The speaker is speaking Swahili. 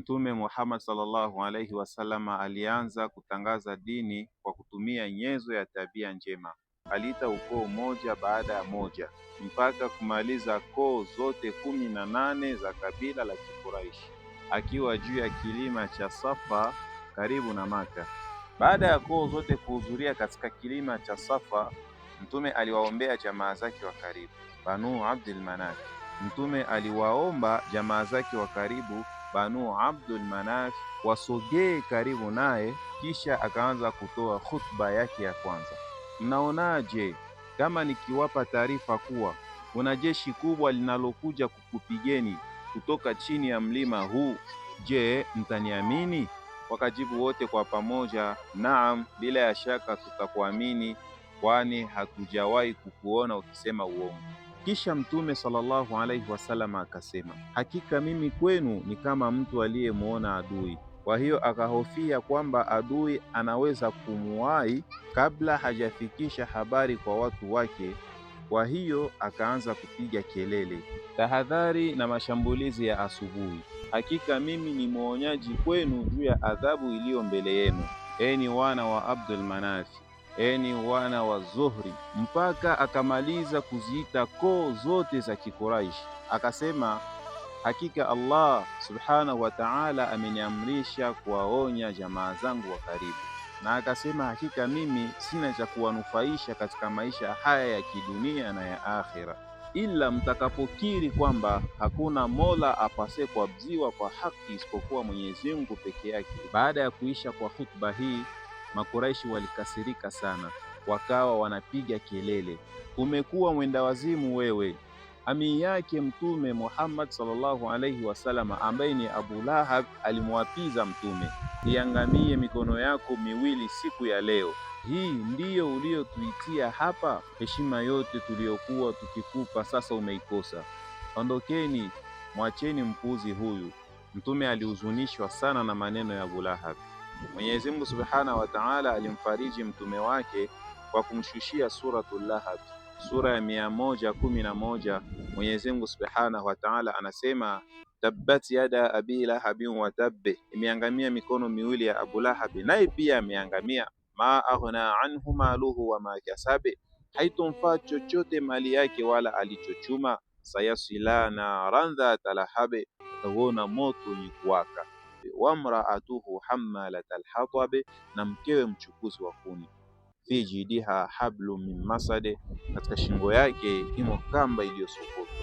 Mtume Muhammad sallallahu alaihi wasallam alianza kutangaza dini kwa kutumia nyenzo ya tabia njema. Aliita ukoo moja baada ya moja mpaka kumaliza koo zote 18 za kabila la Kikuraishi, akiwa juu ya kilima cha Safa karibu na Maka. Baada ya koo zote kuhudhuria katika kilima cha Safa, Mtume aliwaombea jamaa zake wa karibu, Banu Abdul Manaf. Mtume aliwaomba jamaa zake wa karibu, Banu Abdul Manaf, wasogee karibu naye, kisha akaanza kutoa khutba yake ya kwanza. Mnaonaje kama nikiwapa taarifa kuwa kuna jeshi kubwa linalokuja kukupigeni kutoka chini ya mlima huu? Je, mtaniamini? Wakajibu wote kwa pamoja, naam, bila ya shaka tutakuamini, kwani hatujawahi kukuona ukisema uongo. Kisha Mtume sallallahu alaihi wasallam akasema, hakika mimi kwenu ni kama mtu aliyemuona adui. Kwa hiyo akahofia kwamba adui anaweza kumuwahi kabla hajafikisha habari kwa watu wake. Kwa hiyo akaanza kupiga kelele, tahadhari na mashambulizi ya asubuhi. Hakika mimi ni mwonyaji kwenu juu ya adhabu iliyo mbele yenu, enyi wana wa Abdul Manafi, enyi wana wa Zuhri, mpaka akamaliza kuziita koo zote za Kikuraishi. Akasema, hakika Allah subhanahu wa ta'ala ameniamrisha kuwaonya jamaa zangu wa karibu, na akasema, hakika mimi sina cha kuwanufaisha katika maisha haya ya kidunia na ya akhira, ila mtakapokiri kwamba hakuna mola apase kuabudiwa kwa haki isipokuwa Mwenyezi Mungu peke yake. Baada ya kuisha kwa hutuba hii, Makuraishi walikasirika sana, wakawa wanapiga kelele, umekuwa mwenda wazimu wewe. Ami yake Mtume Muhammad sallallahu alaihi wasallam ambaye ni Abu Lahab alimwapiza Mtume, iangamie mikono yako miwili siku ya leo. Hii ndiyo uliotuitia hapa? Heshima yote tuliyokuwa tukikupa sasa umeikosa. Ondokeni, mwacheni mpuzi huyu. Mtume alihuzunishwa sana na maneno ya Abu Lahab. Mwenyezi Mungu Subhanahu wa Ta'ala alimfariji mtume wake kwa kumshushia suratul Lahab, sura ya 111. Mwenyezi Mungu Subhanahu wa Ta'ala anasema, tabbat yada abi lahabin wa tabbe, imeangamia mikono miwili ya Abu Lahab, naye pia ameangamia. Ma aghna anhu maluhu wa ma kasabe, haitomfaa chochote mali yake wala alichochuma. Sayasila naran dhata lahabe, ataona moto wenye kuwaka. Wamraatuhu hammalat alhatabe, na mkewe mchukuzi wa kuni. Fi jidiha hablum min masade, katika shingo yake imo kamba iliyosokotwa.